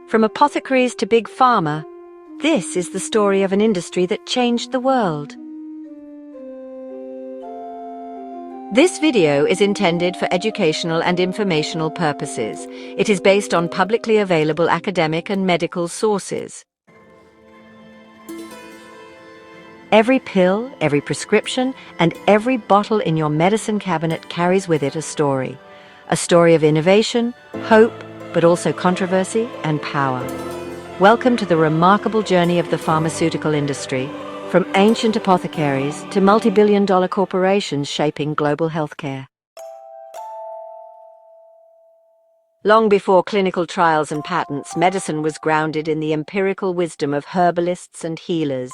From apothecaries to big pharma, this is the story of an industry that changed the world. This video is intended for educational and informational purposes. It is based on publicly available academic and medical sources. Every pill, every prescription, and every bottle in your medicine cabinet carries with it a story of innovation, hope, but also controversy and power. Welcome to the remarkable journey of the pharmaceutical industry, from ancient apothecaries to multi-billion-dollar corporations shaping global healthcare. Long before clinical trials and patents, medicine was grounded in the empirical wisdom of herbalists and healers.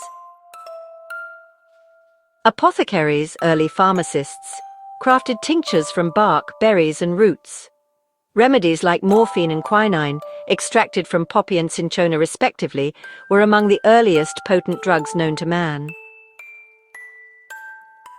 Apothecaries, early pharmacists, crafted tinctures from bark, berries, and roots. Remedies like morphine and quinine, extracted from poppy and cinchona respectively, were among the earliest potent drugs known to man.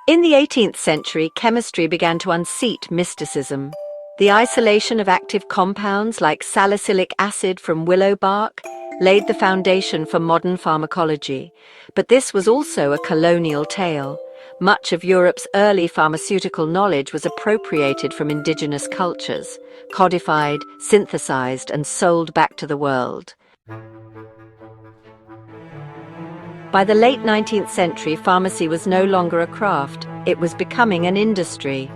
In the 18th century, chemistry began to unseat mysticism. The isolation of active compounds like salicylic acid from willow bark laid the foundation for modern pharmacology. But this was also a colonial tale. Much of Europe's early pharmaceutical knowledge was appropriated from indigenous cultures, codified, synthesized, and sold back to the world. By the late 19th century, pharmacy was no longer a craft, it was becoming an industry.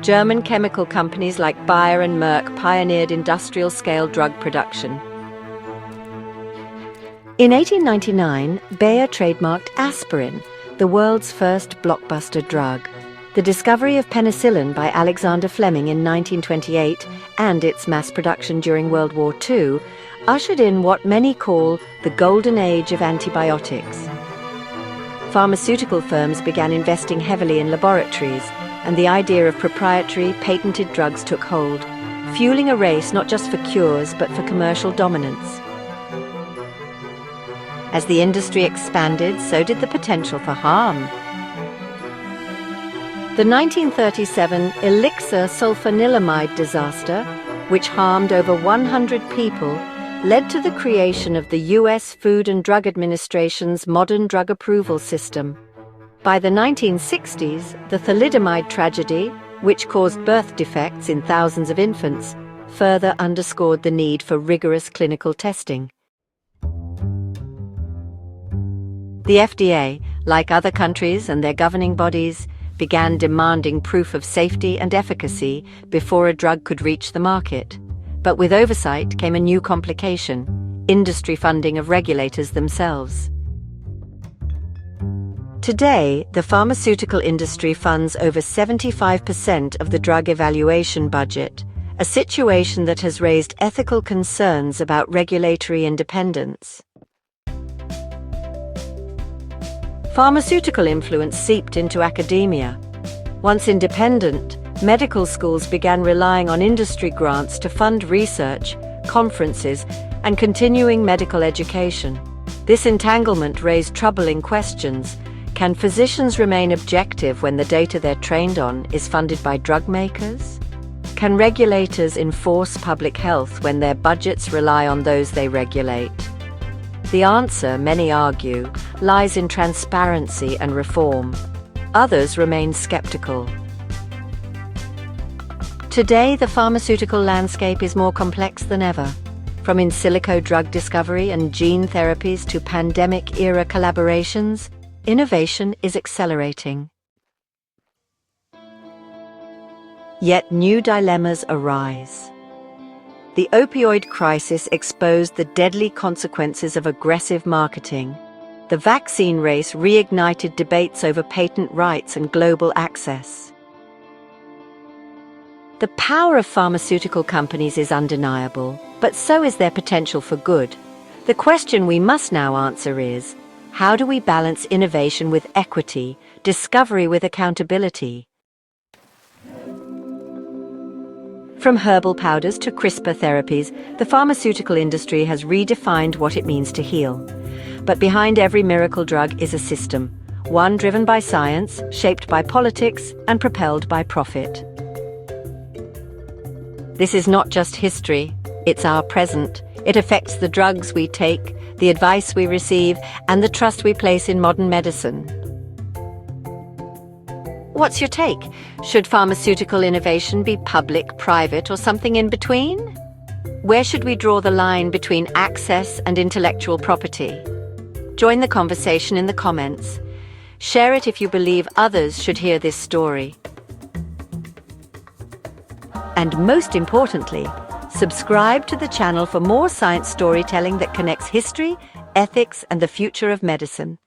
German chemical companies like Bayer and Merck pioneered industrial-scale drug production. In 1899, Bayer trademarked aspirin, the world's first blockbuster drug. The discovery of penicillin by Alexander Fleming in 1928 and its mass production during World War II ushered in what many call the golden age of antibiotics. Pharmaceutical firms began investing heavily in laboratories, and the idea of proprietary, patented drugs took hold, fueling a race not just for cures but for commercial dominance. As the industry expanded, so did the potential for harm. The 1937 elixir sulfanilamide disaster, which harmed over 100 people, led to the creation of the U.S. Food and Drug Administration's modern drug approval system. By the 1960s, the thalidomide tragedy, which caused birth defects in thousands of infants, further underscored the need for rigorous clinical testing. The FDA, like other countries and their governing bodies, began demanding proof of safety and efficacy before a drug could reach the market. But with oversight came a new complication: industry funding of regulators themselves. Today, the pharmaceutical industry funds over 75% of the drug evaluation budget, a situation that has raised ethical concerns about regulatory independence. Pharmaceutical influence seeped into academia. Once independent, medical schools began relying on industry grants to fund research, conferences, and continuing medical education. This entanglement raised troubling questions. Can physicians remain objective when the data they're trained on is funded by drug makers? Can regulators enforce public health when their budgets rely on those they regulate? The answer, many argue, lies in transparency and reform. Others remain skeptical. Today, the pharmaceutical landscape is more complex than ever. From in silico drug discovery and gene therapies to pandemic-era collaborations, innovation is accelerating. Yet new dilemmas arise. The opioid crisis exposed the deadly consequences of aggressive marketing. The vaccine race reignited debates over patent rights and global access. The power of pharmaceutical companies is undeniable, but so is their potential for good. The question we must now answer is, how do we balance innovation with equity, discovery with accountability? From herbal powders to CRISPR therapies, the pharmaceutical industry has redefined what it means to heal. But behind every miracle drug is a system, one driven by science, shaped by politics, and propelled by profit. This is not just history, It's our present. It affects the drugs we take, the advice we receive, and the trust we place in modern medicine. What's your take? Should pharmaceutical innovation be public, private, or something in between? Where should we draw the line between access and intellectual property? Join the conversation in the comments. Share it if you believe others should hear this story. And most importantly, subscribe to the channel for more science storytelling that connects history, ethics, and the future of medicine.